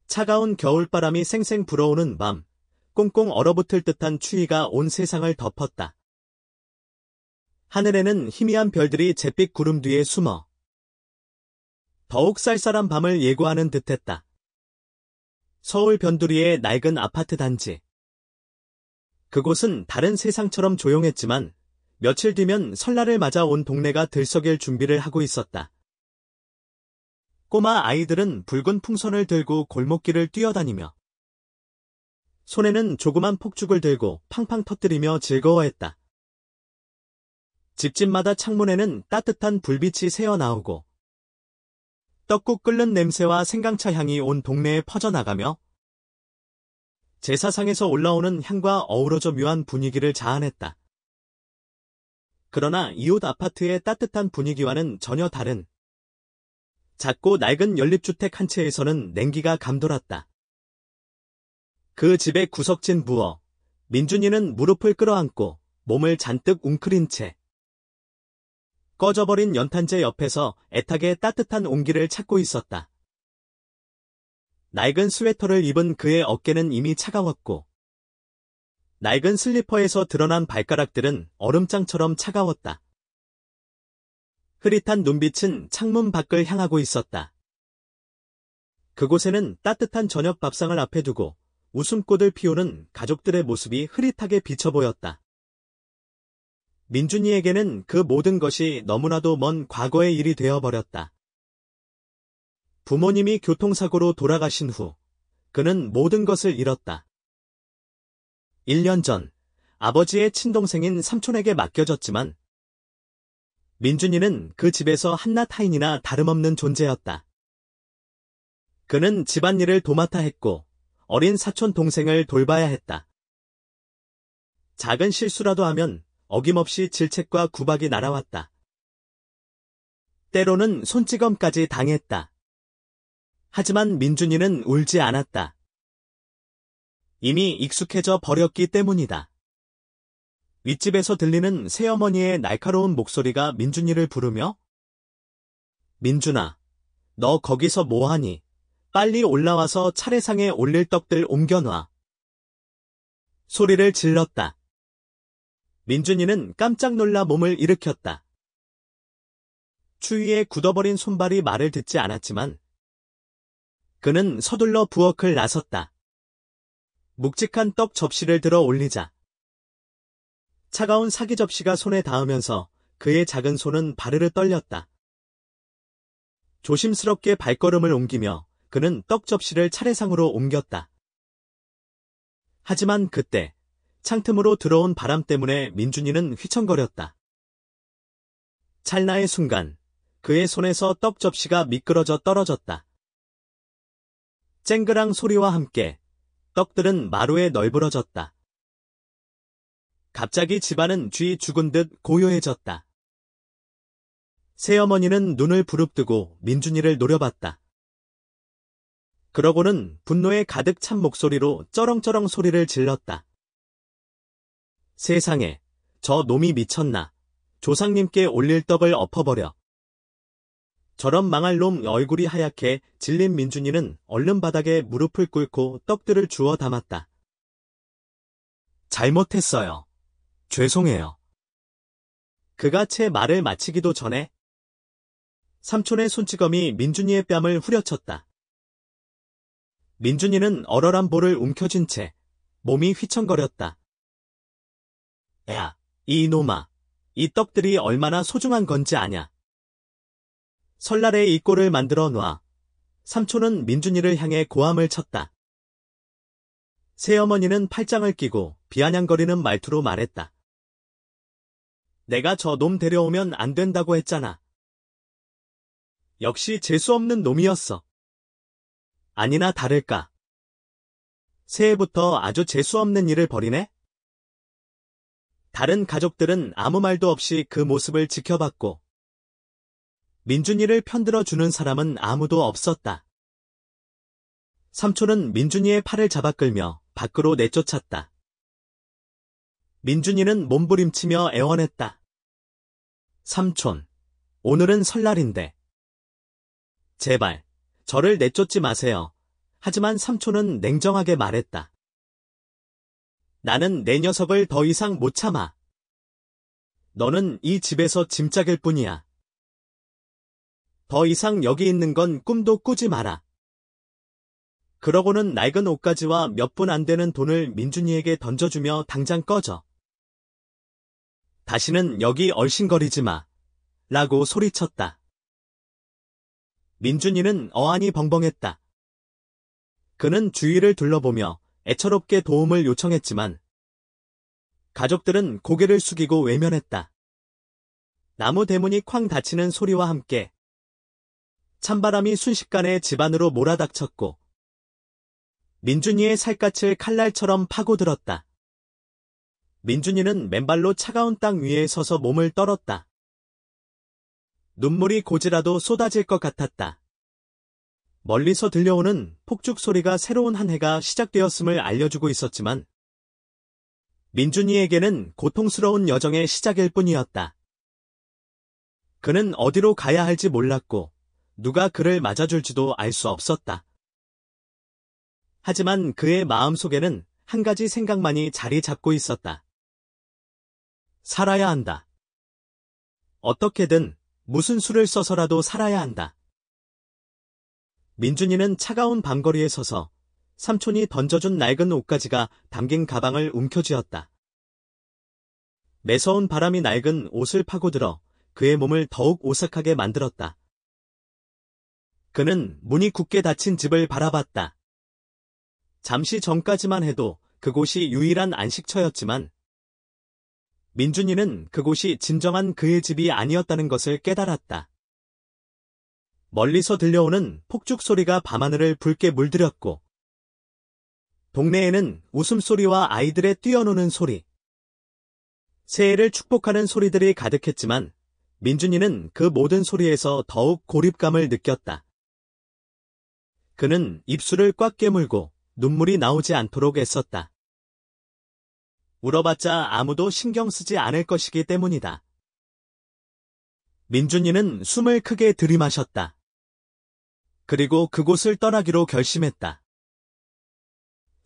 차가운 겨울바람이 쌩쌩 불어오는 밤, 꽁꽁 얼어붙을 듯한 추위가 온 세상을 덮었다. 하늘에는 희미한 별들이 잿빛 구름 뒤에 숨어 더욱 쌀쌀한 밤을 예고하는 듯했다. 서울 변두리의 낡은 아파트 단지. 그곳은 다른 세상처럼 조용했지만 며칠 뒤면 설날을 맞아 온 동네가 들썩일 준비를 하고 있었다. 꼬마 아이들은 붉은 풍선을 들고 골목길을 뛰어다니며 손에는 조그만 폭죽을 들고 팡팡 터뜨리며 즐거워했다. 집집마다 창문에는 따뜻한 불빛이 새어나오고 떡국 끓는 냄새와 생강차 향이 온 동네에 퍼져나가며 제사상에서 올라오는 향과 어우러져 묘한 분위기를 자아냈다. 그러나 이웃 아파트의 따뜻한 분위기와는 전혀 다른 작고 낡은 연립주택 한 채에서는 냉기가 감돌았다. 그 집의 구석진 부엌, 민준이는 무릎을 끌어안고 몸을 잔뜩 웅크린 채 꺼져버린 연탄재 옆에서 애타게 따뜻한 온기를 찾고 있었다. 낡은 스웨터를 입은 그의 어깨는 이미 차가웠고 낡은 슬리퍼에서 드러난 발가락들은 얼음장처럼 차가웠다. 흐릿한 눈빛은 창문 밖을 향하고 있었다. 그곳에는 따뜻한 저녁 밥상을 앞에 두고 웃음꽃을 피우는 가족들의 모습이 흐릿하게 비쳐 보였다. 민준이에게는 그 모든 것이 너무나도 먼 과거의 일이 되어버렸다. 부모님이 교통사고로 돌아가신 후 그는 모든 것을 잃었다. 1년 전 아버지의 친동생인 삼촌에게 맡겨졌지만 민준이는 그 집에서 한낱 하인이나 다름없는 존재였다. 그는 집안일을 도맡아 했고 어린 사촌 동생을 돌봐야 했다. 작은 실수라도 하면 어김없이 질책과 구박이 날아왔다. 때로는 손찌검까지 당했다. 하지만 민준이는 울지 않았다. 이미 익숙해져 버렸기 때문이다. 윗집에서 들리는 새어머니의 날카로운 목소리가 민준이를 부르며 민준아, 너 거기서 뭐하니? 빨리 올라와서 차례상에 올릴 떡들 옮겨놔. 소리를 질렀다. 민준이는 깜짝 놀라 몸을 일으켰다. 추위에 굳어버린 손발이 말을 듣지 않았지만 그는 서둘러 부엌을 나섰다. 묵직한 떡 접시를 들어 올리자 차가운 사기 접시가 손에 닿으면서 그의 작은 손은 바르르 떨렸다. 조심스럽게 발걸음을 옮기며 그는 떡 접시를 차례상으로 옮겼다. 하지만 그때 창틈으로 들어온 바람 때문에 민준이는 휘청거렸다. 찰나의 순간 그의 손에서 떡 접시가 미끄러져 떨어졌다. 쨍그랑 소리와 함께 떡들은 마루에 널브러졌다. 갑자기 집안은 쥐 죽은 듯 고요해졌다. 새어머니는 눈을 부릅뜨고 민준이를 노려봤다. 그러고는 분노에 가득 찬 목소리로 쩌렁쩌렁 소리를 질렀다. 세상에, 저 놈이 미쳤나. 조상님께 올릴 떡을 엎어버려. 저런 망할 놈. 얼굴이 하얗게 질린 민준이는 얼른 바닥에 무릎을 꿇고 떡들을 주워 담았다. 잘못했어요. 죄송해요. 그가 채 말을 마치기도 전에 삼촌의 손찌검이 민준이의 뺨을 후려쳤다. 민준이는 얼얼한 볼을 움켜쥔 채 몸이 휘청거렸다. 야, 이놈아, 이 떡들이 얼마나 소중한 건지 아냐. 설날에 이 꼴을 만들어 놔. 삼촌은 민준이를 향해 고함을 쳤다. 새어머니는 팔짱을 끼고 비아냥거리는 말투로 말했다. 내가 저 놈 데려오면 안 된다고 했잖아. 역시 재수없는 놈이었어. 아니나 다를까. 새해부터 아주 재수없는 일을 벌이네? 다른 가족들은 아무 말도 없이 그 모습을 지켜봤고 민준이를 편들어주는 사람은 아무도 없었다. 삼촌은 민준이의 팔을 잡아 끌며 밖으로 내쫓았다. 민준이는 몸부림치며 애원했다. 삼촌, 오늘은 설날인데. 제발, 저를 내쫓지 마세요. 하지만 삼촌은 냉정하게 말했다. 나는 내 녀석을 더 이상 못 참아. 너는 이 집에서 짐짝일 뿐이야. 더 이상 여기 있는 건 꿈도 꾸지 마라. 그러고는 낡은 옷가지와 몇 푼 안 되는 돈을 민준이에게 던져주며 당장 꺼져. 다시는 여기 얼씬거리지 마. 라고 소리쳤다. 민준이는 어안이 벙벙했다. 그는 주위를 둘러보며 애처롭게 도움을 요청했지만 가족들은 고개를 숙이고 외면했다. 나무 대문이 쾅 닫히는 소리와 함께 찬바람이 순식간에 집 안으로 몰아닥쳤고 민준이의 살갗을 칼날처럼 파고들었다. 민준이는 맨발로 차가운 땅 위에 서서 몸을 떨었다. 눈물이 고지라도 쏟아질 것 같았다. 멀리서 들려오는 폭죽 소리가 새로운 한 해가 시작되었음을 알려주고 있었지만 민준이에게는 고통스러운 여정의 시작일 뿐이었다. 그는 어디로 가야 할지 몰랐고 누가 그를 맞아줄지도 알 수 없었다. 하지만 그의 마음속에는 한 가지 생각만이 자리 잡고 있었다. 살아야 한다. 어떻게든 무슨 수를 써서라도 살아야 한다. 민준이는 차가운 밤거리에 서서 삼촌이 던져준 낡은 옷가지가 담긴 가방을 움켜쥐었다. 매서운 바람이 낡은 옷을 파고들어 그의 몸을 더욱 오싹하게 만들었다. 그는 문이 굳게 닫힌 집을 바라봤다. 잠시 전까지만 해도 그곳이 유일한 안식처였지만 민준이는 그곳이 진정한 그의 집이 아니었다는 것을 깨달았다. 멀리서 들려오는 폭죽 소리가 밤하늘을 붉게 물들였고 동네에는 웃음소리와 아이들의 뛰어노는 소리, 새해를 축복하는 소리들이 가득했지만 민준이는 그 모든 소리에서 더욱 고립감을 느꼈다. 그는 입술을 꽉 깨물고 눈물이 나오지 않도록 애썼다. 울어봤자 아무도 신경 쓰지 않을 것이기 때문이다. 민준이는 숨을 크게 들이마셨다. 그리고 그곳을 떠나기로 결심했다.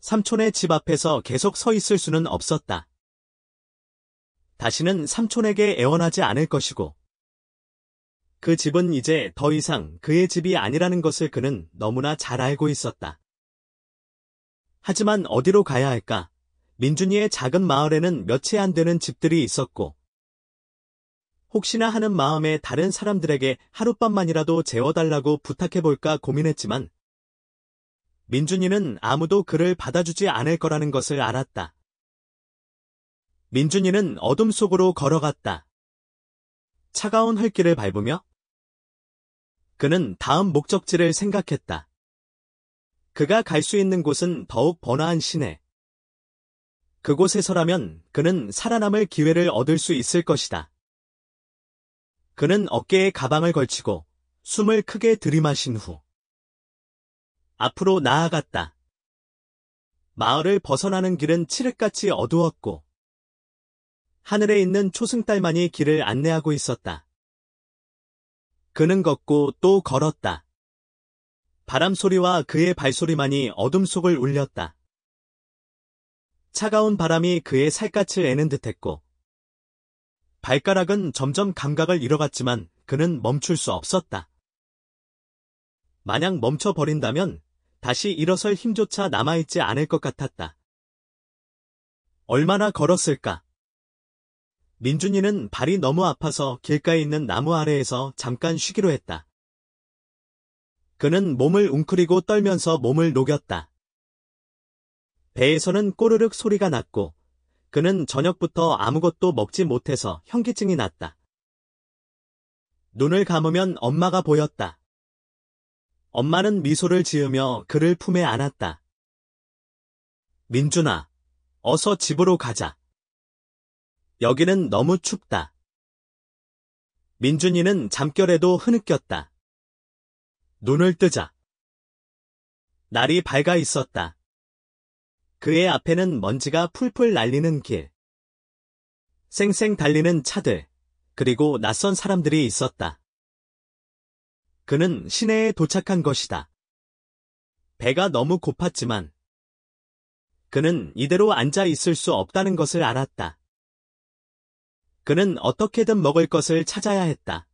삼촌의 집 앞에서 계속 서 있을 수는 없었다. 다시는 삼촌에게 애원하지 않을 것이고 그 집은 이제 더 이상 그의 집이 아니라는 것을 그는 너무나 잘 알고 있었다. 하지만 어디로 가야 할까? 민준이의 작은 마을에는 몇 채 안 되는 집들이 있었고 혹시나 하는 마음에 다른 사람들에게 하룻밤만이라도 재워달라고 부탁해볼까 고민했지만 민준이는 아무도 그를 받아주지 않을 거라는 것을 알았다. 민준이는 어둠 속으로 걸어갔다. 차가운 흙길을 밟으며 그는 다음 목적지를 생각했다. 그가 갈 수 있는 곳은 더욱 번화한 시내. 그곳에서라면 그는 살아남을 기회를 얻을 수 있을 것이다. 그는 어깨에 가방을 걸치고 숨을 크게 들이마신 후 앞으로 나아갔다. 마을을 벗어나는 길은 칠흑같이 어두웠고 하늘에 있는 초승달만이 길을 안내하고 있었다. 그는 걷고 또 걸었다. 바람 소리와 그의 발소리만이 어둠 속을 울렸다. 차가운 바람이 그의 살갗을 애는 듯했고 발가락은 점점 감각을 잃어갔지만 그는 멈출 수 없었다. 만약 멈춰버린다면 다시 일어설 힘조차 남아있지 않을 것 같았다. 얼마나 걸었을까? 민준이는 발이 너무 아파서 길가에 있는 나무 아래에서 잠깐 쉬기로 했다. 그는 몸을 웅크리고 떨면서 몸을 녹였다. 배에서는 꼬르륵 소리가 났고 그는 저녁부터 아무것도 먹지 못해서 현기증이 났다. 눈을 감으면 엄마가 보였다. 엄마는 미소를 지으며 그를 품에 안았다. 민준아, 어서 집으로 가자. 여기는 너무 춥다. 민준이는 잠결에도 흐느꼈다. 눈을 뜨자. 날이 밝아 있었다. 그의 앞에는 먼지가 풀풀 날리는 길. 쌩쌩 달리는 차들, 그리고 낯선 사람들이 있었다. 그는 시내에 도착한 것이다. 배가 너무 고팠지만 그는 이대로 앉아 있을 수 없다는 것을 알았다. 그는 어떻게든 먹을 것을 찾아야 했다.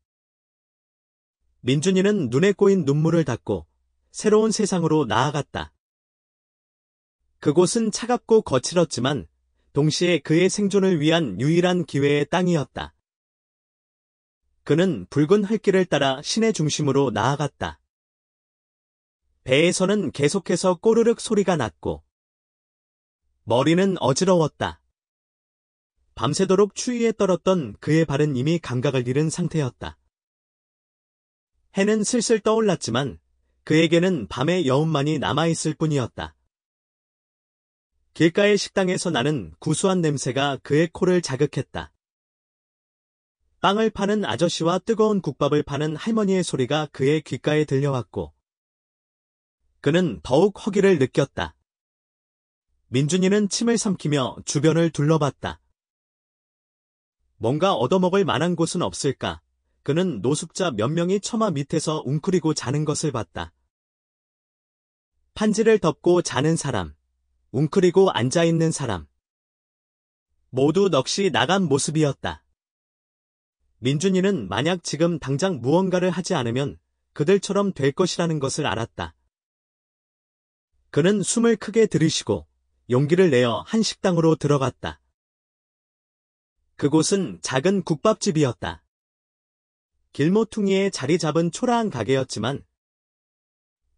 민준이는 눈에 꼬인 눈물을 닦고 새로운 세상으로 나아갔다. 그곳은 차갑고 거칠었지만 동시에 그의 생존을 위한 유일한 기회의 땅이었다. 그는 붉은 흙길을 따라 시내 중심으로 나아갔다. 배에서는 계속해서 꼬르륵 소리가 났고 머리는 어지러웠다. 밤새도록 추위에 떨었던 그의 발은 이미 감각을 잃은 상태였다. 해는 슬슬 떠올랐지만 그에게는 밤의 여운만이 남아있을 뿐이었다. 길가의 식당에서 나는 구수한 냄새가 그의 코를 자극했다. 빵을 파는 아저씨와 뜨거운 국밥을 파는 할머니의 소리가 그의 귓가에 들려왔고 그는 더욱 허기를 느꼈다. 민준이는 침을 삼키며 주변을 둘러봤다. 뭔가 얻어먹을 만한 곳은 없을까? 그는 노숙자 몇 명이 처마 밑에서 웅크리고 자는 것을 봤다. 판지를 덮고 자는 사람, 웅크리고 앉아있는 사람. 모두 넋이 나간 모습이었다. 민준이는 만약 지금 당장 무언가를 하지 않으면 그들처럼 될 것이라는 것을 알았다. 그는 숨을 크게 들이쉬고 용기를 내어 한 식당으로 들어갔다. 그곳은 작은 국밥집이었다. 길모퉁이에 자리 잡은 초라한 가게였지만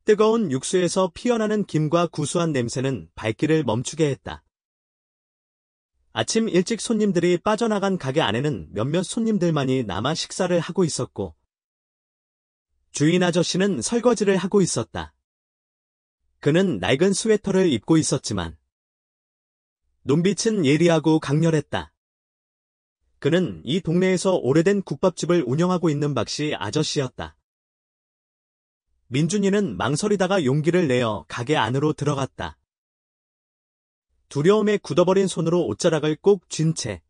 뜨거운 육수에서 피어나는 김과 구수한 냄새는 발길을 멈추게 했다. 아침 일찍 손님들이 빠져나간 가게 안에는 몇몇 손님들만이 남아 식사를 하고 있었고 주인 아저씨는 설거지를 하고 있었다. 그는 낡은 스웨터를 입고 있었지만 눈빛은 예리하고 강렬했다. 그는 이 동네에서 오래된 국밥집을 운영하고 있는 박씨 아저씨였다. 민준이는 망설이다가 용기를 내어 가게 안으로 들어갔다. 두려움에 굳어버린 손으로 옷자락을 꼭 쥔 채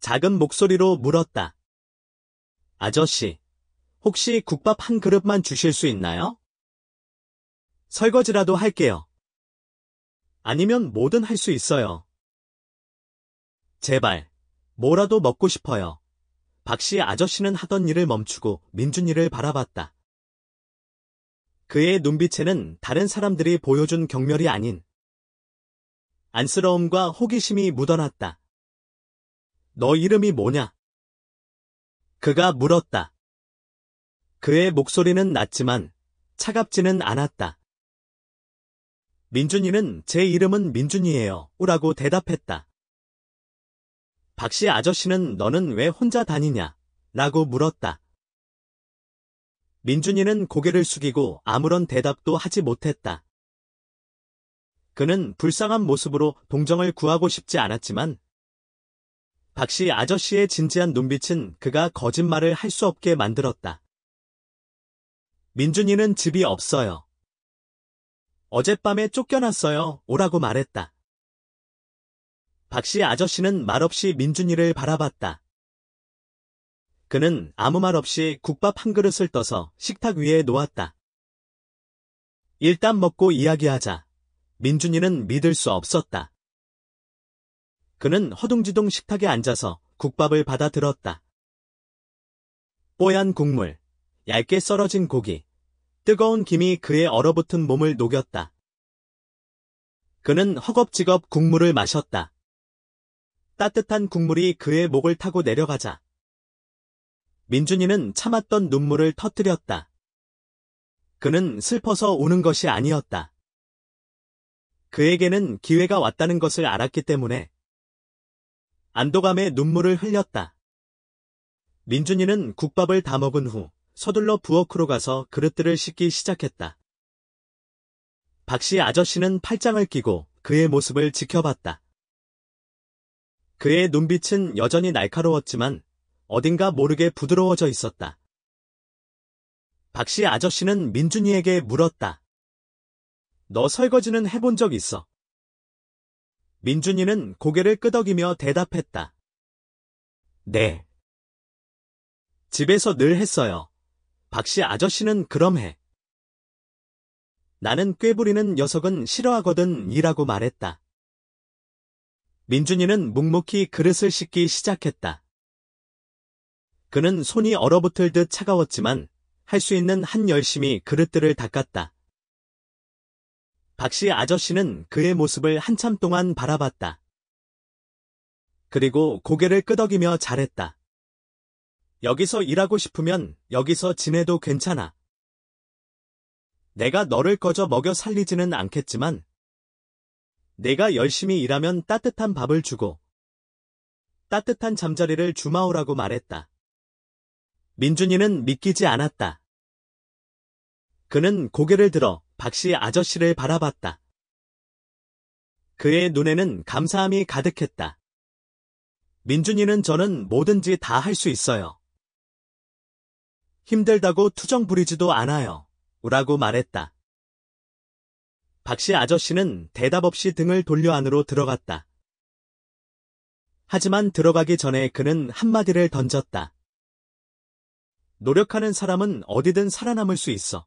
작은 목소리로 물었다. 아저씨, 혹시 국밥 한 그릇만 주실 수 있나요? 설거지라도 할게요. 아니면 뭐든 할 수 있어요. 제발, 뭐라도 먹고 싶어요. 박씨 아저씨는 하던 일을 멈추고 민준이를 바라봤다. 그의 눈빛에는 다른 사람들이 보여준 경멸이 아닌 안쓰러움과 호기심이 묻어났다. 너 이름이 뭐냐? 그가 물었다. 그의 목소리는 낮지만 차갑지는 않았다. 민준이는 제 이름은 민준이에요. 라고 대답했다. 박씨 아저씨는 너는 왜 혼자 다니냐? 라고 물었다. 민준이는 고개를 숙이고 아무런 대답도 하지 못했다. 그는 불쌍한 모습으로 동정을 구하고 싶지 않았지만 박씨 아저씨의 진지한 눈빛은 그가 거짓말을 할 수 없게 만들었다. 민준이는 집이 없어요. 어젯밤에 쫓겨났어요. 오라고 말했다. 박씨 아저씨는 말없이 민준이를 바라봤다. 그는 아무 말 없이 국밥 한 그릇을 떠서 식탁 위에 놓았다. 일단 먹고 이야기하자. 민준이는 믿을 수 없었다. 그는 허둥지둥 식탁에 앉아서 국밥을 받아 들었다. 뽀얀 국물, 얇게 썰어진 고기, 뜨거운 김이 그의 얼어붙은 몸을 녹였다. 그는 허겁지겁 국물을 마셨다. 따뜻한 국물이 그의 목을 타고 내려가자 민준이는 참았던 눈물을 터뜨렸다. 그는 슬퍼서 우는 것이 아니었다. 그에게는 기회가 왔다는 것을 알았기 때문에 안도감에 눈물을 흘렸다. 민준이는 국밥을 다 먹은 후 서둘러 부엌으로 가서 그릇들을 씻기 시작했다. 박씨 아저씨는 팔짱을 끼고 그의 모습을 지켜봤다. 그의 눈빛은 여전히 날카로웠지만 어딘가 모르게 부드러워져 있었다. 박씨 아저씨는 민준이에게 물었다. 너 설거지는 해본 적 있어? 민준이는 고개를 끄덕이며 대답했다. 네. 집에서 늘 했어요. 박씨 아저씨는 그럼 해. 나는 꾀부리는 녀석은 싫어하거든 이라고 말했다. 민준이는 묵묵히 그릇을 씻기 시작했다. 그는 손이 얼어붙을 듯 차가웠지만 할 수 있는 한 열심히 그릇들을 닦았다. 박씨 아저씨는 그의 모습을 한참 동안 바라봤다. 그리고 고개를 끄덕이며 잘했다. 여기서 일하고 싶으면 여기서 지내도 괜찮아. 내가 너를 거저 먹여 살리지는 않겠지만 내가 열심히 일하면 따뜻한 밥을 주고 따뜻한 잠자리를 주마오라고 말했다. 민준이는 믿기지 않았다. 그는 고개를 들어 박씨 아저씨를 바라봤다. 그의 눈에는 감사함이 가득했다. 민준이는 저는 뭐든지 다 할 수 있어요. 힘들다고 투정 부리지도 않아요. 라고 말했다. 박씨 아저씨는 대답 없이 등을 돌려 안으로 들어갔다. 하지만 들어가기 전에 그는 한마디를 던졌다. 노력하는 사람은 어디든 살아남을 수 있어.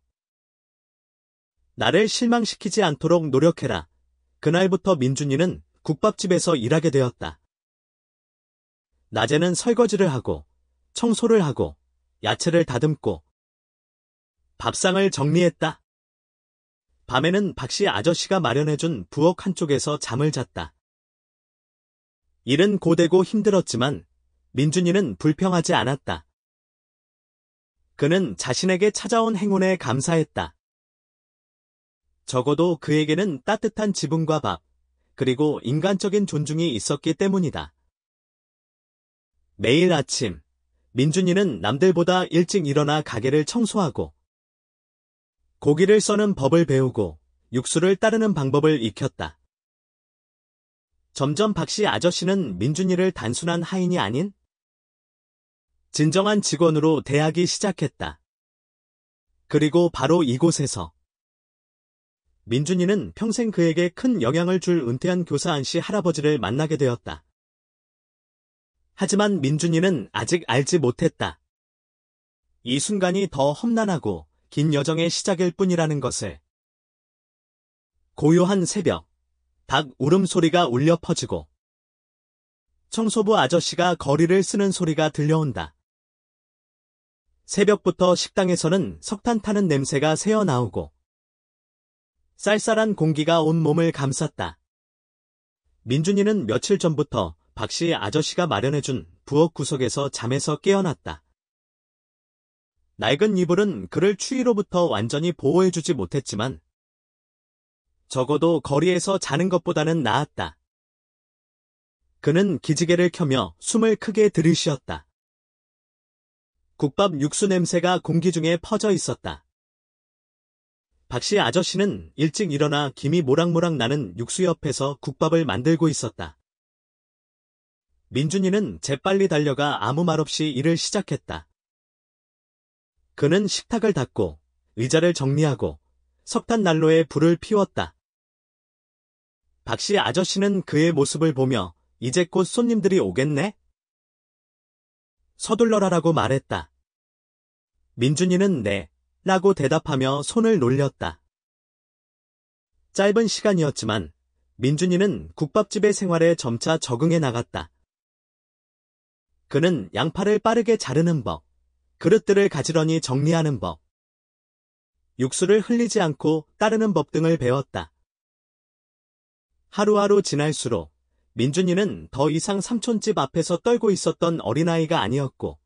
나를 실망시키지 않도록 노력해라. 그날부터 민준이는 국밥집에서 일하게 되었다. 낮에는 설거지를 하고, 청소를 하고, 야채를 다듬고, 밥상을 정리했다. 밤에는 박씨 아저씨가 마련해준 부엌 한쪽에서 잠을 잤다. 일은 고되고 힘들었지만 민준이는 불평하지 않았다. 그는 자신에게 찾아온 행운에 감사했다. 적어도 그에게는 따뜻한 지붕과 밥, 그리고 인간적인 존중이 있었기 때문이다. 매일 아침, 민준이는 남들보다 일찍 일어나 가게를 청소하고 고기를 써는 법을 배우고 육수를 따르는 방법을 익혔다. 점점 박씨 아저씨는 민준이를 단순한 하인이 아닌 진정한 직원으로 대하기 시작했다. 그리고 바로 이곳에서 민준이는 평생 그에게 큰 영향을 줄 은퇴한 교사 안씨 할아버지를 만나게 되었다. 하지만 민준이는 아직 알지 못했다. 이 순간이 더 험난하고 긴 여정의 시작일 뿐이라는 것을. 고요한 새벽, 닭 울음소리가 울려 퍼지고 청소부 아저씨가 거리를 쓰는 소리가 들려온다. 새벽부터 식당에서는 석탄 타는 냄새가 새어나오고 쌀쌀한 공기가 온 몸을 감쌌다. 민준이는 며칠 전부터 박씨 아저씨가 마련해준 부엌 구석에서 잠에서 깨어났다. 낡은 이불은 그를 추위로부터 완전히 보호해주지 못했지만 적어도 거리에서 자는 것보다는 나았다. 그는 기지개를 켜며 숨을 크게 들이쉬었다. 국밥 육수 냄새가 공기 중에 퍼져 있었다. 박씨 아저씨는 일찍 일어나 김이 모락모락 나는 육수 옆에서 국밥을 만들고 있었다. 민준이는 재빨리 달려가 아무 말 없이 일을 시작했다. 그는 식탁을 닦고 의자를 정리하고 석탄 난로에 불을 피웠다. 박씨 아저씨는 그의 모습을 보며 이제 곧 손님들이 오겠네? 서둘러라라고 말했다. 민준이는 네, 라고 대답하며 손을 놀렸다. 짧은 시간이었지만 민준이는 국밥집의 생활에 점차 적응해 나갔다. 그는 양파를 빠르게 자르는 법, 그릇들을 가지런히 정리하는 법, 육수를 흘리지 않고 따르는 법 등을 배웠다. 하루하루 지날수록 민준이는 더 이상 삼촌집 앞에서 떨고 있었던 어린아이가 아니었고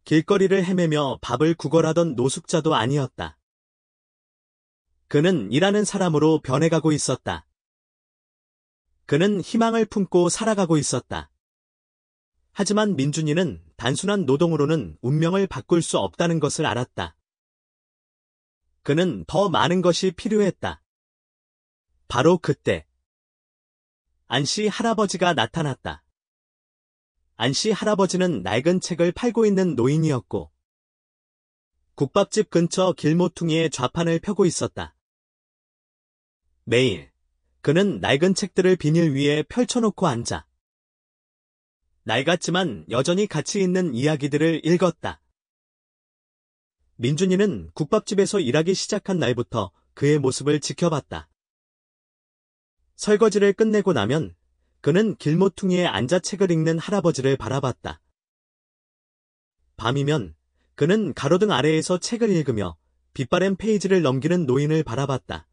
길거리를 헤매며 밥을 구걸하던 노숙자도 아니었다. 그는 일하는 사람으로 변해가고 있었다. 그는 희망을 품고 살아가고 있었다. 하지만 민준이는 단순한 노동으로는 운명을 바꿀 수 없다는 것을 알았다. 그는 더 많은 것이 필요했다. 바로 그때 안씨 할아버지가 나타났다. 안씨 할아버지는 낡은 책을 팔고 있는 노인이었고 국밥집 근처 길모퉁이에 좌판을 펴고 있었다. 매일 그는 낡은 책들을 비닐 위에 펼쳐놓고 앉아 낡았지만 여전히 가치 있는 이야기들을 읽었다. 민준이는 국밥집에서 일하기 시작한 날부터 그의 모습을 지켜봤다. 설거지를 끝내고 나면 그는 길모퉁이에 앉아 책을 읽는 할아버지를 바라봤다. 밤이면 그는 가로등 아래에서 책을 읽으며 빛바랜 페이지를 넘기는 노인을 바라봤다.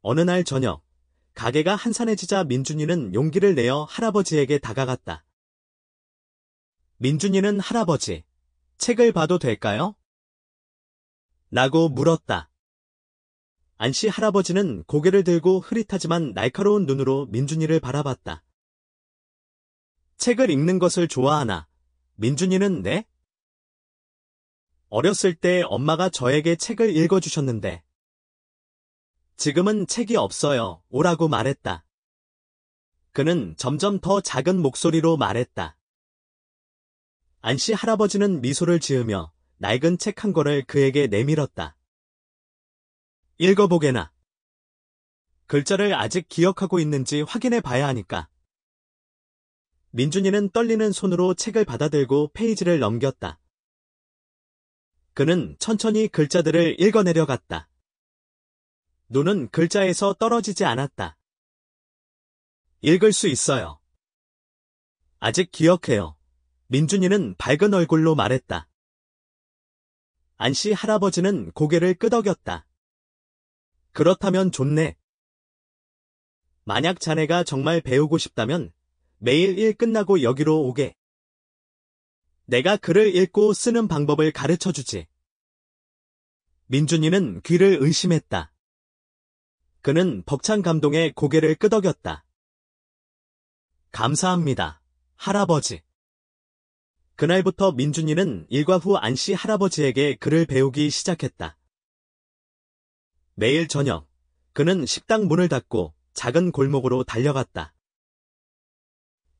어느 날 저녁, 가게가 한산해지자 민준이는 용기를 내어 할아버지에게 다가갔다. 민준이는 할아버지, 책을 봐도 될까요? 라고 물었다. 안씨 할아버지는 고개를 들고 흐릿하지만 날카로운 눈으로 민준이를 바라봤다. 책을 읽는 것을 좋아하나? 민준이는 네? 어렸을 때 엄마가 저에게 책을 읽어주셨는데 지금은 책이 없어요. 오라고 말했다. 그는 점점 더 작은 목소리로 말했다. 안씨 할아버지는 미소를 지으며 낡은 책 한 권을 그에게 내밀었다. 읽어보게나. 글자를 아직 기억하고 있는지 확인해 봐야 하니까. 민준이는 떨리는 손으로 책을 받아들고 페이지를 넘겼다. 그는 천천히 글자들을 읽어내려갔다. 눈은 글자에서 떨어지지 않았다. 읽을 수 있어요. 아직 기억해요. 민준이는 밝은 얼굴로 말했다. 안씨 할아버지는 고개를 끄덕였다. 그렇다면 좋네. 만약 자네가 정말 배우고 싶다면 매일 일 끝나고 여기로 오게. 내가 글을 읽고 쓰는 방법을 가르쳐주지. 민준이는 귀를 의심했다. 그는 벅찬 감동에 고개를 끄덕였다. 감사합니다, 할아버지. 그날부터 민준이는 일과 후 안씨 할아버지에게 글을 배우기 시작했다. 매일 저녁, 그는 식당 문을 닫고 작은 골목으로 달려갔다.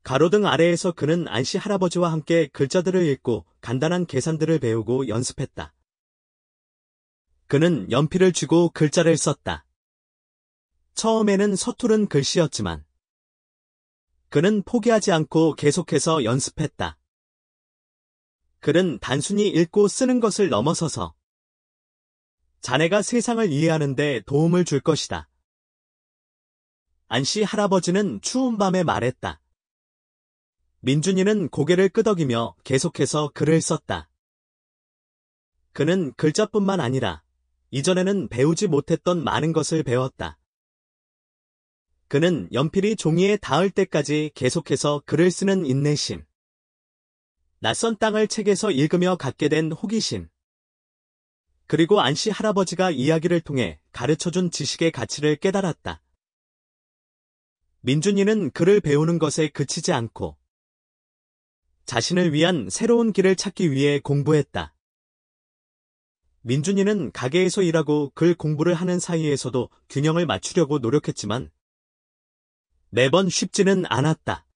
가로등 아래에서 그는 안씨 할아버지와 함께 글자들을 읽고 간단한 계산들을 배우고 연습했다. 그는 연필을 쥐고 글자를 썼다. 처음에는 서투른 글씨였지만 그는 포기하지 않고 계속해서 연습했다. 글은 단순히 읽고 쓰는 것을 넘어서서 자네가 세상을 이해하는 데 도움을 줄 것이다. 안씨 할아버지는 추운 밤에 말했다. 민준이는 고개를 끄덕이며 계속해서 글을 썼다. 그는 글자뿐만 아니라 이전에는 배우지 못했던 많은 것을 배웠다. 그는 연필이 종이에 닿을 때까지 계속해서 글을 쓰는 인내심, 낯선 땅을 책에서 읽으며 갖게 된 호기심, 그리고 안씨 할아버지가 이야기를 통해 가르쳐준 지식의 가치를 깨달았다. 민준이는 글을 배우는 것에 그치지 않고 자신을 위한 새로운 길을 찾기 위해 공부했다. 민준이는 가게에서 일하고 글 공부를 하는 사이에서도 균형을 맞추려고 노력했지만 매번 쉽지는 않았다.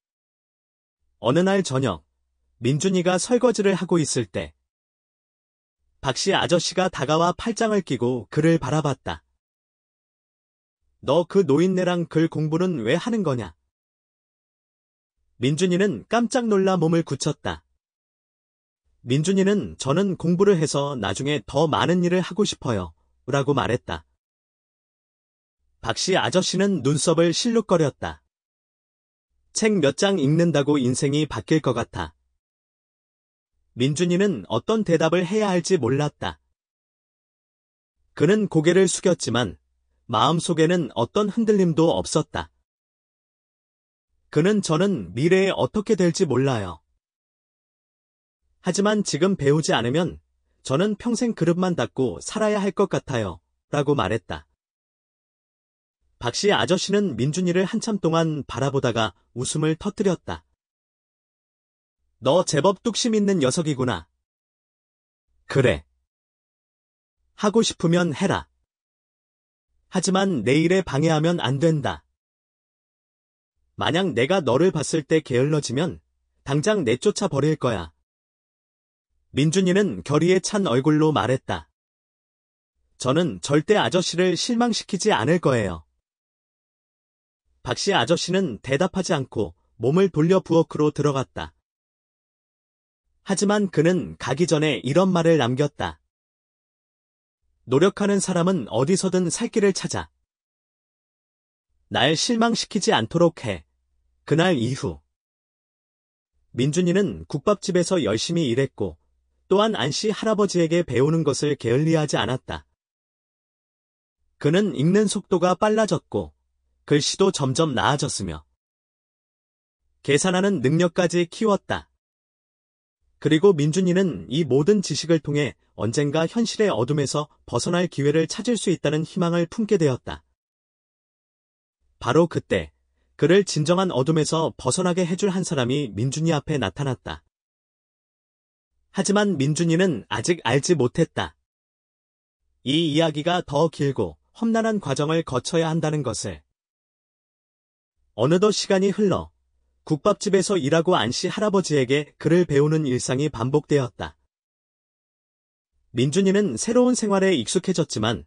어느 날 저녁, 민준이가 설거지를 하고 있을 때 박씨 아저씨가 다가와 팔짱을 끼고 그를 바라봤다. 너 그 노인네랑 글 공부는 왜 하는 거냐? 민준이는 깜짝 놀라 몸을 굳혔다. 민준이는 저는 공부를 해서 나중에 더 많은 일을 하고 싶어요. 라고 말했다. 박씨 아저씨는 눈썹을 실룩거렸다. 책 몇 장 읽는다고 인생이 바뀔 것 같아. 민준이는 어떤 대답을 해야 할지 몰랐다. 그는 고개를 숙였지만 마음속에는 어떤 흔들림도 없었다. 그는 저는 미래에 어떻게 될지 몰라요. 하지만 지금 배우지 않으면 저는 평생 그릇만 닦고 살아야 할 것 같아요. 라고 말했다. 박씨 아저씨는 민준이를 한참 동안 바라보다가 웃음을 터뜨렸다. 너 제법 뚝심 있는 녀석이구나. 그래. 하고 싶으면 해라. 하지만 내 일에 방해하면 안 된다. 만약 내가 너를 봤을 때 게을러지면 당장 내쫓아 버릴 거야. 민준이는 결의에 찬 얼굴로 말했다. 저는 절대 아저씨를 실망시키지 않을 거예요. 박씨 아저씨는 대답하지 않고 몸을 돌려 부엌으로 들어갔다. 하지만 그는 가기 전에 이런 말을 남겼다. 노력하는 사람은 어디서든 살 길을 찾아. 날 실망시키지 않도록 해. 그날 이후 민준이는 국밥집에서 열심히 일했고 또한 안씨 할아버지에게 배우는 것을 게을리하지 않았다. 그는 읽는 속도가 빨라졌고 글씨도 점점 나아졌으며 계산하는 능력까지 키웠다. 그리고 민준이는 이 모든 지식을 통해 언젠가 현실의 어둠에서 벗어날 기회를 찾을 수 있다는 희망을 품게 되었다. 바로 그때 그를 진정한 어둠에서 벗어나게 해줄 한 사람이 민준이 앞에 나타났다. 하지만 민준이는 아직 알지 못했다. 이 이야기가 더 길고 험난한 과정을 거쳐야 한다는 것을. 어느덧 시간이 흘러 국밥집에서 일하고 안씨 할아버지에게 글을 배우는 일상이 반복되었다. 민준이는 새로운 생활에 익숙해졌지만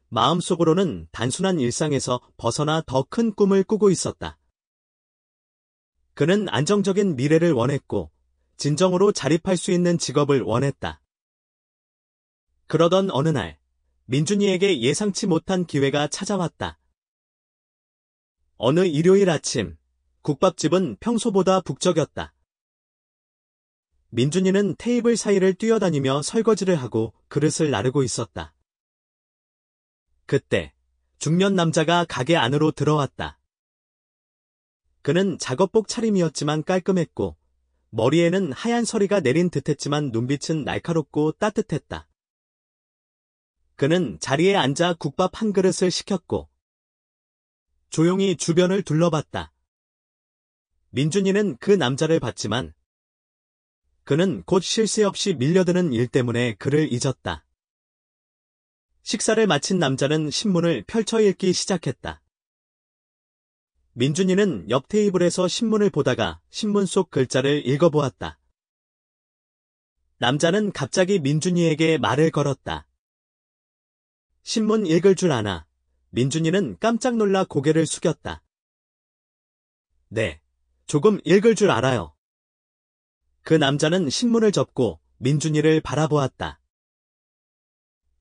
마음속으로는 단순한 일상에서 벗어나 더 큰 꿈을 꾸고 있었다. 그는 안정적인 미래를 원했고 진정으로 자립할 수 있는 직업을 원했다. 그러던 어느 날 민준이에게 예상치 못한 기회가 찾아왔다. 어느 일요일 아침 국밥집은 평소보다 북적였다. 민준이는 테이블 사이를 뛰어다니며 설거지를 하고 그릇을 나르고 있었다. 그때 중년 남자가 가게 안으로 들어왔다. 그는 작업복 차림이었지만 깔끔했고 머리에는 하얀 서리가 내린 듯했지만 눈빛은 날카롭고 따뜻했다. 그는 자리에 앉아 국밥 한 그릇을 시켰고 조용히 주변을 둘러봤다. 민준이는 그 남자를 봤지만 그는 곧 쉴 새 없이 밀려드는 일 때문에 그를 잊었다. 식사를 마친 남자는 신문을 펼쳐 읽기 시작했다. 민준이는 옆 테이블에서 신문을 보다가 신문 속 글자를 읽어보았다. 남자는 갑자기 민준이에게 말을 걸었다. 신문 읽을 줄 아나? 민준이는 깜짝 놀라 고개를 숙였다. 네, 조금 읽을 줄 알아요. 그 남자는 신문을 접고 민준이를 바라보았다.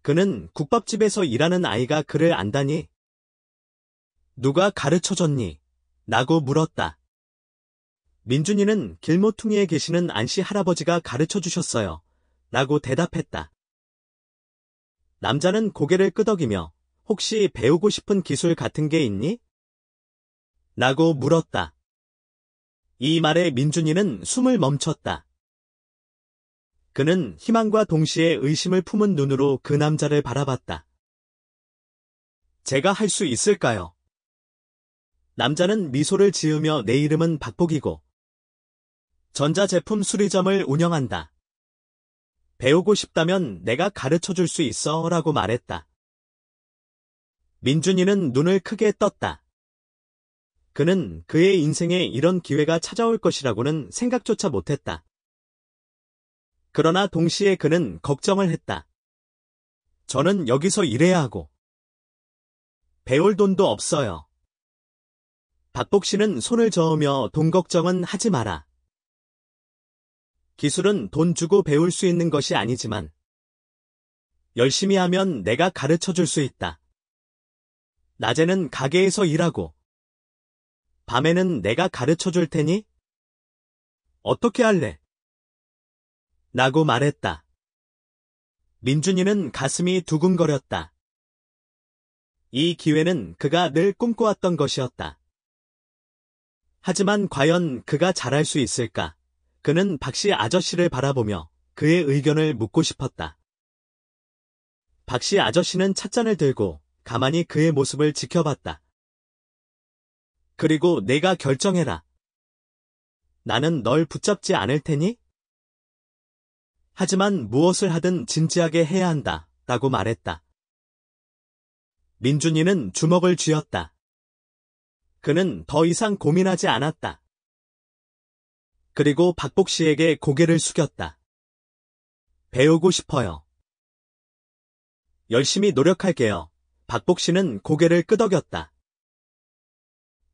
그는 국밥집에서 일하는 아이가 그를 안다니? 누가 가르쳐줬니? 라고 물었다. 민준이는 길모퉁이에 계시는 안씨 할아버지가 가르쳐주셨어요. 라고 대답했다. 남자는 고개를 끄덕이며 혹시 배우고 싶은 기술 같은 게 있니? 라고 물었다. 이 말에 민준이는 숨을 멈췄다. 그는 희망과 동시에 의심을 품은 눈으로 그 남자를 바라봤다. 제가 할 수 있을까요? 남자는 미소를 지으며 내 이름은 박복이고 전자제품 수리점을 운영한다. 배우고 싶다면 내가 가르쳐줄 수 있어 라고 말했다. 민준이는 눈을 크게 떴다. 그는 그의 인생에 이런 기회가 찾아올 것이라고는 생각조차 못했다. 그러나 동시에 그는 걱정을 했다. 저는 여기서 일해야 하고 배울 돈도 없어요. 박복 씨는 손을 저으며 돈 걱정은 하지 마라. 기술은 돈 주고 배울 수 있는 것이 아니지만 열심히 하면 내가 가르쳐 줄 수 있다. 낮에는 가게에서 일하고 밤에는 내가 가르쳐 줄 테니 어떻게 할래? 라고 말했다. 민준이는 가슴이 두근거렸다. 이 기회는 그가 늘 꿈꿔왔던 것이었다. 하지만 과연 그가 잘할 수 있을까? 그는 박씨 아저씨를 바라보며 그의 의견을 묻고 싶었다. 박씨 아저씨는 찻잔을 들고 가만히 그의 모습을 지켜봤다. 그리고 내가 결정해라. 나는 널 붙잡지 않을 테니? 하지만 무엇을 하든 진지하게 해야 한다. 라고 말했다. 민준이는 주먹을 쥐었다. 그는 더 이상 고민하지 않았다. 그리고 박복 씨에게 고개를 숙였다. 배우고 싶어요. 열심히 노력할게요. 박복 씨는 고개를 끄덕였다.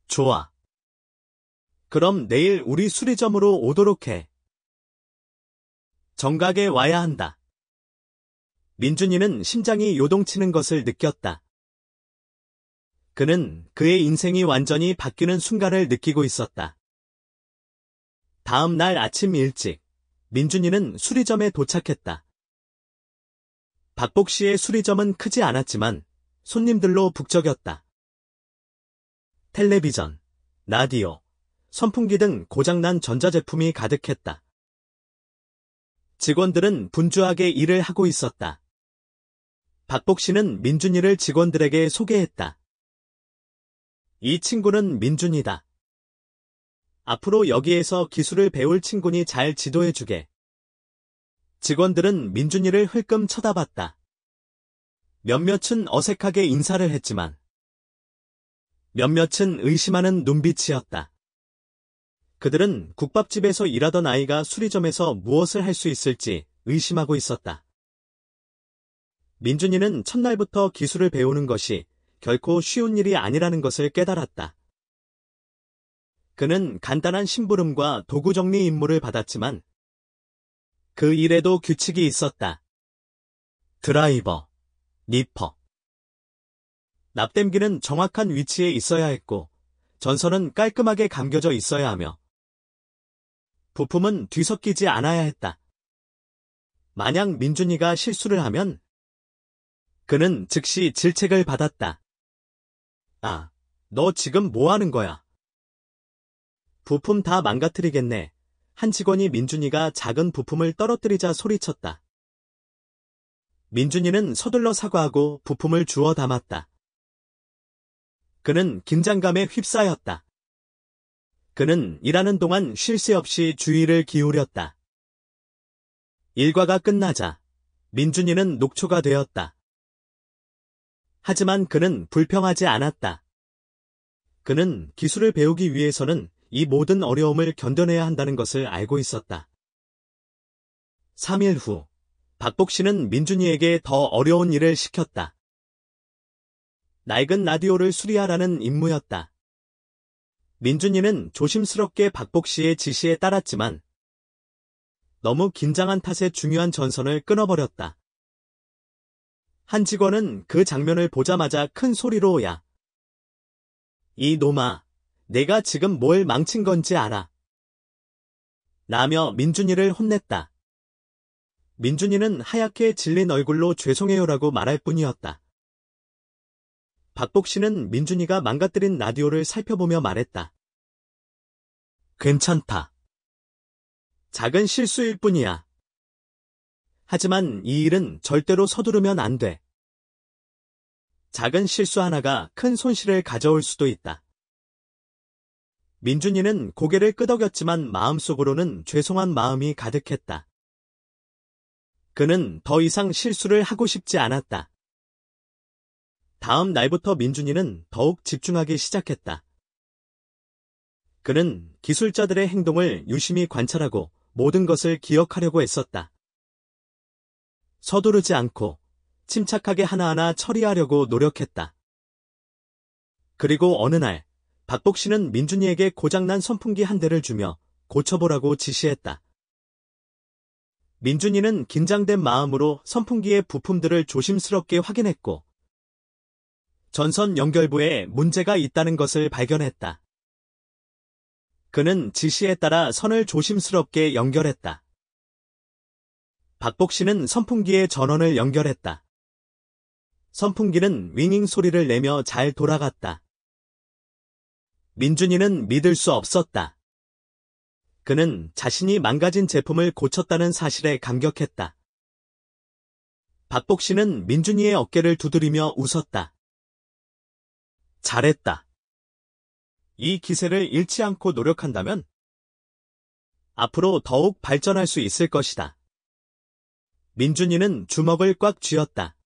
좋아. 그럼 내일 우리 수리점으로 오도록 해. 정각에 와야 한다. 민준이는 심장이 요동치는 것을 느꼈다. 그는 그의 인생이 완전히 바뀌는 순간을 느끼고 있었다. 다음 날 아침 일찍, 민준이는 수리점에 도착했다. 박복 씨의 수리점은 크지 않았지만 손님들로 북적였다. 텔레비전, 라디오, 선풍기 등 고장난 전자제품이 가득했다. 직원들은 분주하게 일을 하고 있었다. 박복 씨는 민준이를 직원들에게 소개했다. 이 친구는 민준이다. 앞으로 여기에서 기술을 배울 친구니 잘 지도해주게. 직원들은 민준이를 흘끔 쳐다봤다. 몇몇은 어색하게 인사를 했지만 몇몇은 의심하는 눈빛이었다. 그들은 국밥집에서 일하던 아이가 수리점에서 무엇을 할 수 있을지 의심하고 있었다. 민준이는 첫날부터 기술을 배우는 것이 결코 쉬운 일이 아니라는 것을 깨달았다. 그는 간단한 심부름과 도구 정리 임무를 받았지만 그 일에도 규칙이 있었다. 드라이버, 니퍼. 납땜기는 정확한 위치에 있어야 했고 전선은 깔끔하게 감겨져 있어야 하며 부품은 뒤섞이지 않아야 했다. 만약 민준이가 실수를 하면 그는 즉시 질책을 받았다. 아, 너 지금 뭐 하는 거야? 부품 다 망가뜨리겠네. 한 직원이 민준이가 작은 부품을 떨어뜨리자 소리쳤다. 민준이는 서둘러 사과하고 부품을 주워 담았다. 그는 긴장감에 휩싸였다. 그는 일하는 동안 쉴 새 없이 주의를 기울였다. 일과가 끝나자 민준이는 녹초가 되었다. 하지만 그는 불평하지 않았다. 그는 기술을 배우기 위해서는 이 모든 어려움을 견뎌내야 한다는 것을 알고 있었다. 3일 후, 박복 씨는 민준이에게 더 어려운 일을 시켰다. 낡은 라디오를 수리하라는 임무였다. 민준이는 조심스럽게 박복 씨의 지시에 따랐지만 너무 긴장한 탓에 중요한 전선을 끊어버렸다. 한 직원은 그 장면을 보자마자 큰 소리로 야, 이 놈아, 내가 지금 뭘 망친 건지 알아. 라며 민준이를 혼냈다. 민준이는 하얗게 질린 얼굴로 죄송해요라고 말할 뿐이었다. 박복 씨는 민준이가 망가뜨린 라디오를 살펴보며 말했다. 괜찮다. 작은 실수일 뿐이야. 하지만 이 일은 절대로 서두르면 안 돼. 작은 실수 하나가 큰 손실을 가져올 수도 있다. 민준이는 고개를 끄덕였지만 마음속으로는 죄송한 마음이 가득했다. 그는 더 이상 실수를 하고 싶지 않았다. 다음 날부터 민준이는 더욱 집중하기 시작했다. 그는 기술자들의 행동을 유심히 관찰하고 모든 것을 기억하려고 했었다. 서두르지 않고 침착하게 하나하나 처리하려고 노력했다. 그리고 어느 날 박복 씨는 민준이에게 고장난 선풍기 한 대를 주며 고쳐보라고 지시했다. 민준이는 긴장된 마음으로 선풍기의 부품들을 조심스럽게 확인했고 전선 연결부에 문제가 있다는 것을 발견했다. 그는 지시에 따라 선을 조심스럽게 연결했다. 박복 씨는 선풍기의 전원을 연결했다. 선풍기는 윙잉 소리를 내며 잘 돌아갔다. 민준이는 믿을 수 없었다. 그는 자신이 망가진 제품을 고쳤다는 사실에 감격했다. 박복 씨는 민준이의 어깨를 두드리며 웃었다. 잘했다. 이 기세를 잃지 않고 노력한다면 앞으로 더욱 발전할 수 있을 것이다. 민준이는 주먹을 꽉 쥐었다.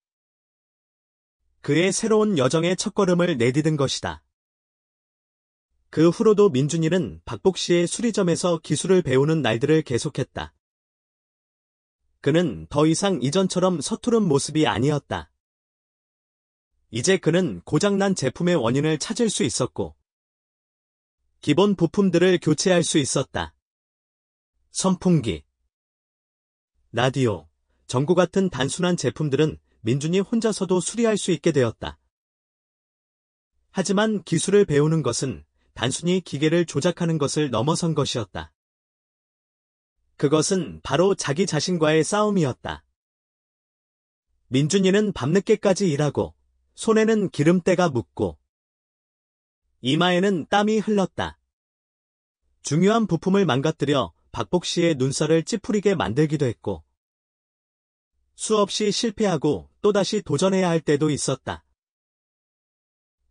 그의 새로운 여정의 첫걸음을 내디딘 것이다. 그 후로도 민준이는 박복 씨의 수리점에서 기술을 배우는 날들을 계속했다. 그는 더 이상 이전처럼 서투른 모습이 아니었다. 이제 그는 고장난 제품의 원인을 찾을 수 있었고 기본 부품들을 교체할 수 있었다. 선풍기, 라디오, 전구 같은 단순한 제품들은 민준이 혼자서도 수리할 수 있게 되었다. 하지만 기술을 배우는 것은 단순히 기계를 조작하는 것을 넘어선 것이었다. 그것은 바로 자기 자신과의 싸움이었다. 민준이는 밤늦게까지 일하고 손에는 기름때가 묻고 이마에는 땀이 흘렀다. 중요한 부품을 망가뜨려 박복 씨의 눈살을 찌푸리게 만들기도 했고 수없이 실패하고 또다시 도전해야 할 때도 있었다.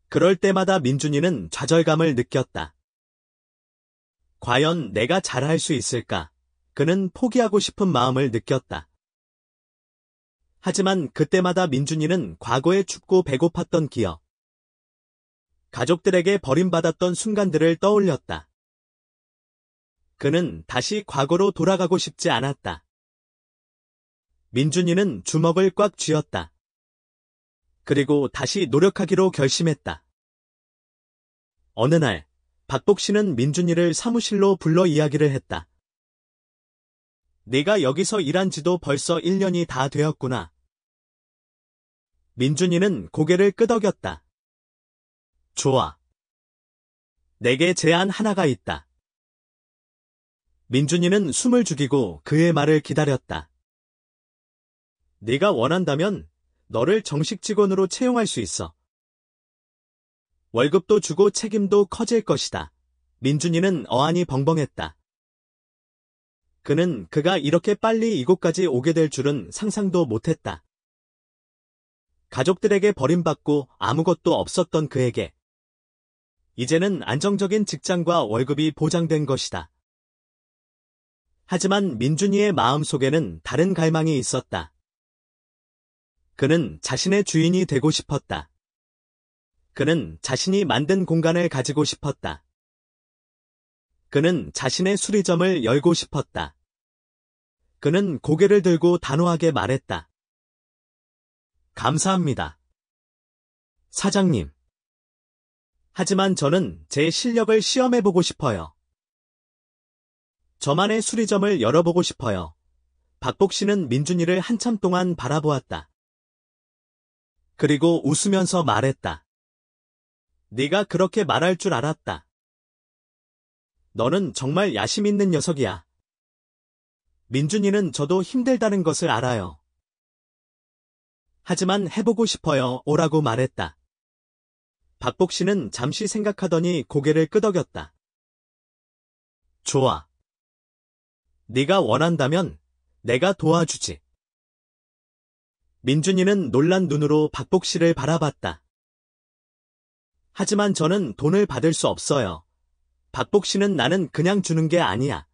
그럴 때마다 민준이는 좌절감을 느꼈다. 과연 내가 잘할 수 있을까? 그는 포기하고 싶은 마음을 느꼈다. 하지만 그때마다 민준이는 과거에 춥고 배고팠던 기억, 가족들에게 버림받았던 순간들을 떠올렸다. 그는 다시 과거로 돌아가고 싶지 않았다. 민준이는 주먹을 꽉 쥐었다. 그리고 다시 노력하기로 결심했다. 어느 날, 박복 씨는 민준이를 사무실로 불러 이야기를 했다. 네가 여기서 일한 지도 벌써 1년이 다 되었구나. 민준이는 고개를 끄덕였다. 좋아. 내게 제안 하나가 있다. 민준이는 숨을 죽이고 그의 말을 기다렸다. 네가 원한다면 너를 정식 직원으로 채용할 수 있어. 월급도 주고 책임도 커질 것이다. 민준이는 어안이 벙벙했다. 그는 그가 이렇게 빨리 이곳까지 오게 될 줄은 상상도 못했다. 가족들에게 버림받고 아무것도 없었던 그에게 이제는 안정적인 직장과 월급이 보장된 것이다. 하지만 민준이의 마음속에는 다른 갈망이 있었다. 그는 자신의 주인이 되고 싶었다. 그는 자신이 만든 공간을 가지고 싶었다. 그는 자신의 수리점을 열고 싶었다. 그는 고개를 들고 단호하게 말했다. 감사합니다. 사장님. 하지만 저는 제 실력을 시험해보고 싶어요. 저만의 수리점을 열어보고 싶어요. 박복 씨는 민준이를 한참 동안 바라보았다. 그리고 웃으면서 말했다. 네가 그렇게 말할 줄 알았다. 너는 정말 야심 있는 녀석이야. 민준이는 저도 힘들다는 것을 알아요. 하지만 해보고 싶어요. 오라고 말했다. 박복 씨는 잠시 생각하더니 고개를 끄덕였다. 좋아. 네가 원한다면 내가 도와주지. 민준이는 놀란 눈으로 박복 씨를 바라봤다. 하지만 저는 돈을 받을 수 없어요. 박복 씨는 나는 그냥 주는 게 아니야.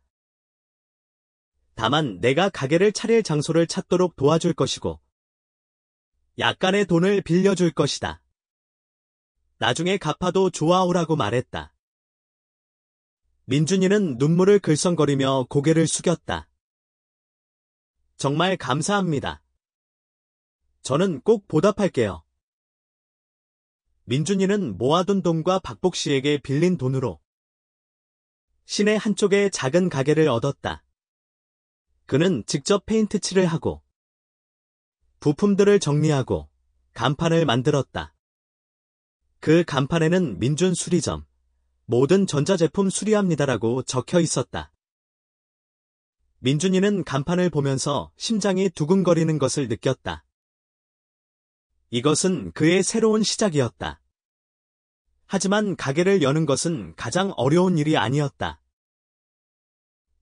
다만 내가 가게를 차릴 장소를 찾도록 도와줄 것이고 약간의 돈을 빌려줄 것이다. 나중에 갚아도 좋아오라고 말했다. 민준이는 눈물을 글썽거리며 고개를 숙였다. 정말 감사합니다. 저는 꼭 보답할게요. 민준이는 모아둔 돈과 박복 씨에게 빌린 돈으로 시내 한쪽에 작은 가게를 얻었다. 그는 직접 페인트 칠을 하고 부품들을 정리하고 간판을 만들었다. 그 간판에는 민준 수리점, 모든 전자제품 수리합니다라고 적혀 있었다. 민준이는 간판을 보면서 심장이 두근거리는 것을 느꼈다. 이것은 그의 새로운 시작이었다. 하지만 가게를 여는 것은 가장 어려운 일이 아니었다.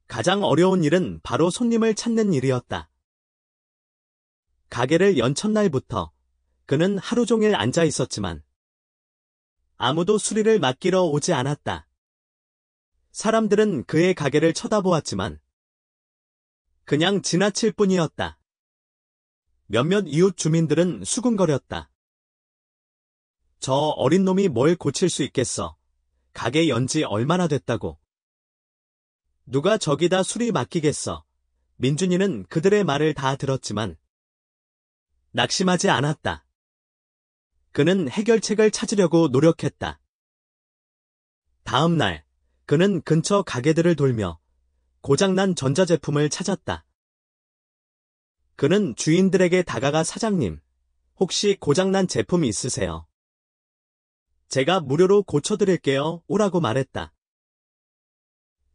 가장 어려운 일은 바로 손님을 찾는 일이었다. 가게를 연 첫날부터 그는 하루 종일 앉아 있었지만 아무도 수리를 맡기러 오지 않았다. 사람들은 그의 가게를 쳐다보았지만 그냥 지나칠 뿐이었다. 몇몇 이웃 주민들은 수군거렸다. 저 어린 놈이 뭘 고칠 수 있겠어. 가게 연지 얼마나 됐다고. 누가 저기다 수리 맡기겠어. 민준이는 그들의 말을 다 들었지만 낙심하지 않았다. 그는 해결책을 찾으려고 노력했다. 다음 날, 그는 근처 가게들을 돌며 고장난 전자제품을 찾았다. 그는 주인들에게 다가가 사장님, 혹시 고장난 제품 있으세요? 제가 무료로 고쳐드릴게요. 오라고 말했다.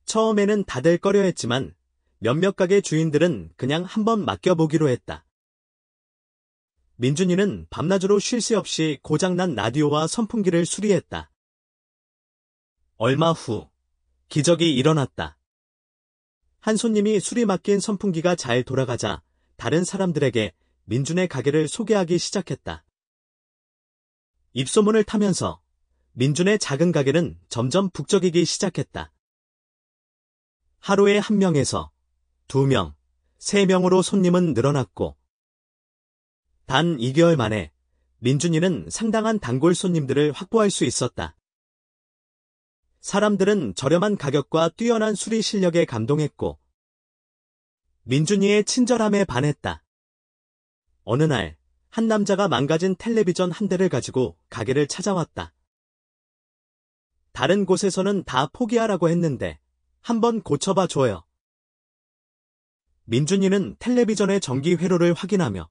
처음에는 다들 꺼려했지만 몇몇 가게 주인들은 그냥 한번 맡겨보기로 했다. 민준이는 밤낮으로 쉴 새 없이 고장난 라디오와 선풍기를 수리했다. 얼마 후, 기적이 일어났다. 한 손님이 수리 맡긴 선풍기가 잘 돌아가자 다른 사람들에게 민준의 가게를 소개하기 시작했다. 입소문을 타면서 민준의 작은 가게는 점점 북적이기 시작했다. 하루에 1명에서 2명, 3명으로 손님은 늘어났고 단 2개월 만에 민준이는 상당한 단골 손님들을 확보할 수 있었다. 사람들은 저렴한 가격과 뛰어난 수리 실력에 감동했고 민준이의 친절함에 반했다. 어느 날, 한 남자가 망가진 텔레비전 한 대를 가지고 가게를 찾아왔다. 다른 곳에서는 다 포기하라고 했는데 한번 고쳐봐 줘요. 민준이는 텔레비전의 전기 회로를 확인하며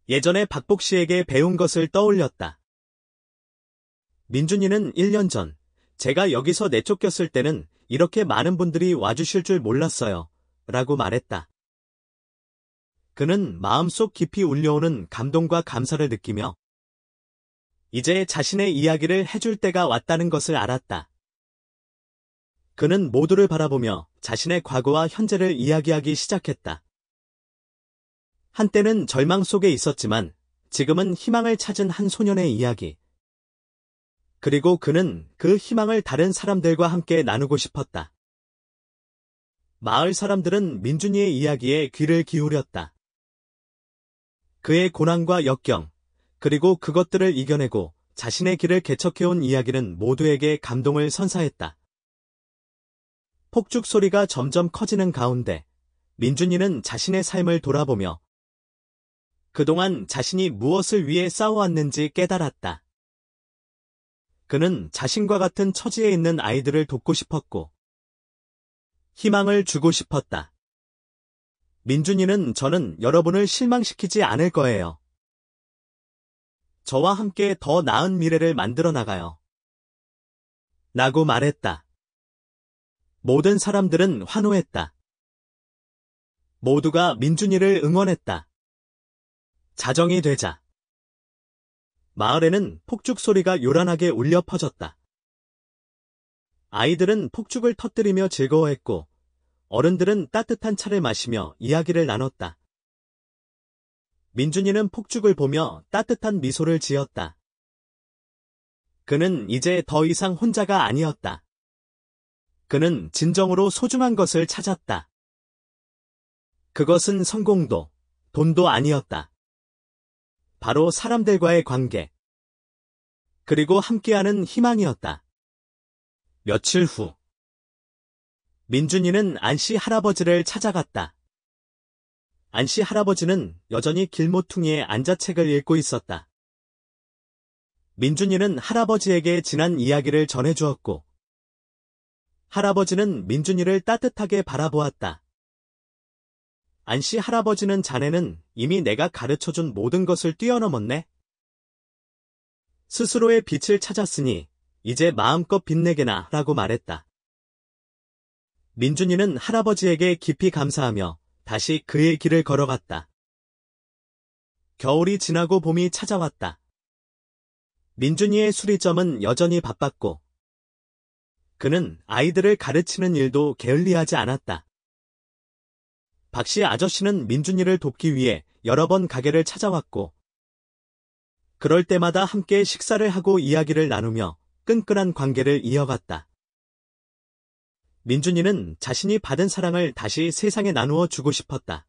예전에 박복 씨에게 배운 것을 떠올렸다. 민준이는 1년 전 제가 여기서 내쫓겼을 때는 이렇게 많은 분들이 와주실 줄 몰랐어요. 라고 말했다. 그는 마음속 깊이 울려오는 감동과 감사를 느끼며 이제 자신의 이야기를 해줄 때가 왔다는 것을 알았다. 그는 모두를 바라보며 자신의 과거와 현재를 이야기하기 시작했다. 한때는 절망 속에 있었지만 지금은 희망을 찾은 한 소년의 이야기. 그리고 그는 그 희망을 다른 사람들과 함께 나누고 싶었다. 마을 사람들은 민준이의 이야기에 귀를 기울였다. 그의 고난과 역경, 그리고 그것들을 이겨내고 자신의 길을 개척해온 이야기는 모두에게 감동을 선사했다. 폭죽 소리가 점점 커지는 가운데 민준이는 자신의 삶을 돌아보며 그동안 자신이 무엇을 위해 싸워왔는지 깨달았다. 그는 자신과 같은 처지에 있는 아이들을 돕고 싶었고 희망을 주고 싶었다. 민준이는 저는 여러분을 실망시키지 않을 거예요. 저와 함께 더 나은 미래를 만들어 나가요. 라고 말했다. 모든 사람들은 환호했다. 모두가 민준이를 응원했다. 자정이 되자 마을에는 폭죽 소리가 요란하게 울려 퍼졌다. 아이들은 폭죽을 터뜨리며 즐거워했고 어른들은 따뜻한 차를 마시며 이야기를 나눴다. 민준이는 폭죽을 보며 따뜻한 미소를 지었다. 그는 이제 더 이상 혼자가 아니었다. 그는 진정으로 소중한 것을 찾았다. 그것은 성공도, 돈도 아니었다. 바로 사람들과의 관계, 그리고 함께하는 희망이었다. 며칠 후, 민준이는 안씨 할아버지를 찾아갔다. 안씨 할아버지는 여전히 길모퉁이에 앉아 책을 읽고 있었다. 민준이는 할아버지에게 지난 이야기를 전해주었고, 할아버지는 민준이를 따뜻하게 바라보았다. 안씨 할아버지는 자네는 이미 내가 가르쳐준 모든 것을 뛰어넘었네. 스스로의 빛을 찾았으니 이제 마음껏 빛내게나 라고 말했다. 민준이는 할아버지에게 깊이 감사하며 다시 그의 길을 걸어갔다. 겨울이 지나고 봄이 찾아왔다. 민준이의 수리점은 여전히 바빴고 그는 아이들을 가르치는 일도 게을리하지 않았다. 박씨 아저씨는 민준이를 돕기 위해 여러 번 가게를 찾아왔고 그럴 때마다 함께 식사를 하고 이야기를 나누며 끈끈한 관계를 이어갔다. 민준이는 자신이 받은 사랑을 다시 세상에 나누어 주고 싶었다.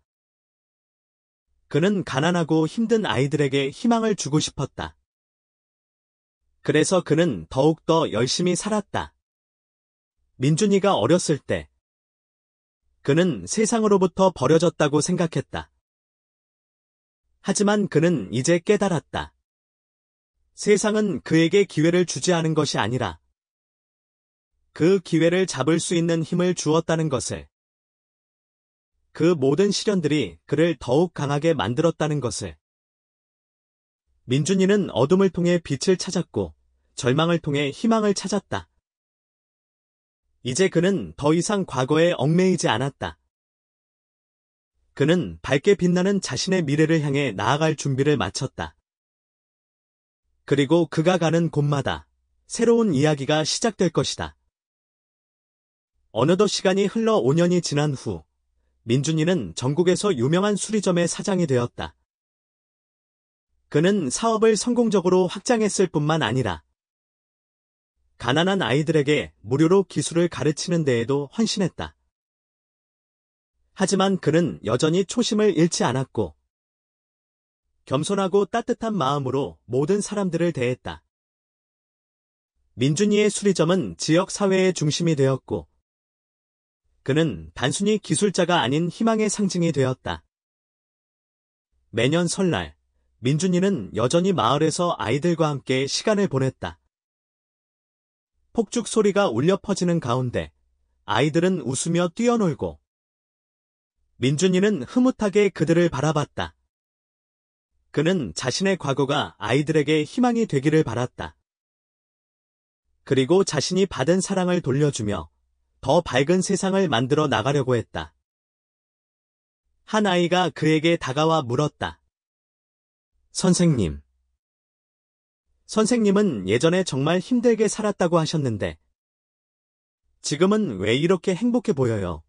그는 가난하고 힘든 아이들에게 희망을 주고 싶었다. 그래서 그는 더욱더 열심히 살았다. 민준이가 어렸을 때 그는 세상으로부터 버려졌다고 생각했다. 하지만 그는 이제 깨달았다. 세상은 그에게 기회를 주지 않은 것이 아니라 그 기회를 잡을 수 있는 힘을 주었다는 것을. 그 모든 시련들이 그를 더욱 강하게 만들었다는 것을. 민준이는 어둠을 통해 빛을 찾았고 절망을 통해 희망을 찾았다. 이제 그는 더 이상 과거에 얽매이지 않았다. 그는 밝게 빛나는 자신의 미래를 향해 나아갈 준비를 마쳤다. 그리고 그가 가는 곳마다 새로운 이야기가 시작될 것이다. 어느덧 시간이 흘러 5년이 지난 후 민준이는 전국에서 유명한 수리점의 사장이 되었다. 그는 사업을 성공적으로 확장했을 뿐만 아니라 가난한 아이들에게 무료로 기술을 가르치는 데에도 헌신했다. 하지만 그는 여전히 초심을 잃지 않았고 겸손하고 따뜻한 마음으로 모든 사람들을 대했다. 민준이의 수리점은 지역 사회의 중심이 되었고 그는 단순히 기술자가 아닌 희망의 상징이 되었다. 매년 설날, 민준이는 여전히 마을에서 아이들과 함께 시간을 보냈다. 폭죽 소리가 울려 퍼지는 가운데 아이들은 웃으며 뛰어놀고 민준이는 흐뭇하게 그들을 바라봤다. 그는 자신의 과거가 아이들에게 희망이 되기를 바랐다. 그리고 자신이 받은 사랑을 돌려주며 더 밝은 세상을 만들어 나가려고 했다. 한 아이가 그에게 다가와 물었다. 선생님. 선생님은 예전에 정말 힘들게 살았다고 하셨는데 지금은 왜 이렇게 행복해 보여요?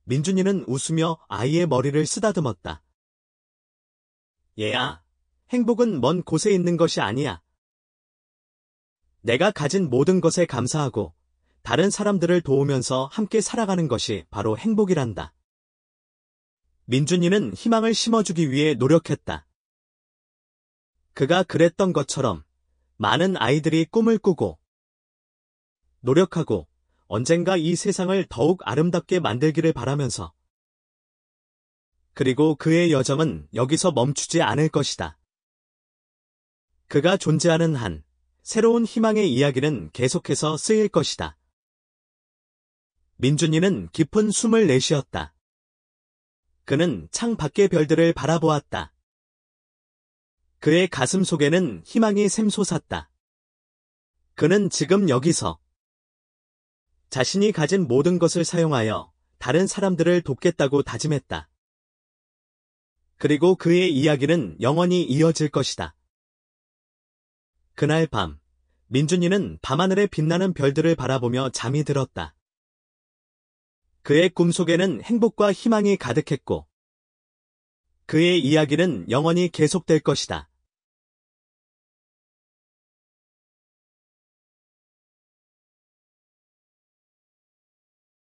민준이는 웃으며 아이의 머리를 쓰다듬었다. 얘야, 행복은 먼 곳에 있는 것이 아니야. 내가 가진 모든 것에 감사하고 다른 사람들을 도우면서 함께 살아가는 것이 바로 행복이란다. 민준이는 희망을 심어주기 위해 노력했다. 그가 그랬던 것처럼 많은 아이들이 꿈을 꾸고 노력하고 언젠가 이 세상을 더욱 아름답게 만들기를 바라면서 그리고 그의 여정은 여기서 멈추지 않을 것이다. 그가 존재하는 한 새로운 희망의 이야기는 계속해서 쓰일 것이다. 민준이는 깊은 숨을 내쉬었다. 그는 창 밖의 별들을 바라보았다. 그의 가슴 속에는 희망이 샘솟았다. 그는 지금 여기서 자신이 가진 모든 것을 사용하여 다른 사람들을 돕겠다고 다짐했다. 그리고 그의 이야기는 영원히 이어질 것이다. 그날 밤, 민준이는 밤하늘에 빛나는 별들을 바라보며 잠이 들었다. 그의 꿈속에는 행복과 희망이 가득했고, 그의 이야기는 영원히 계속될 것이다.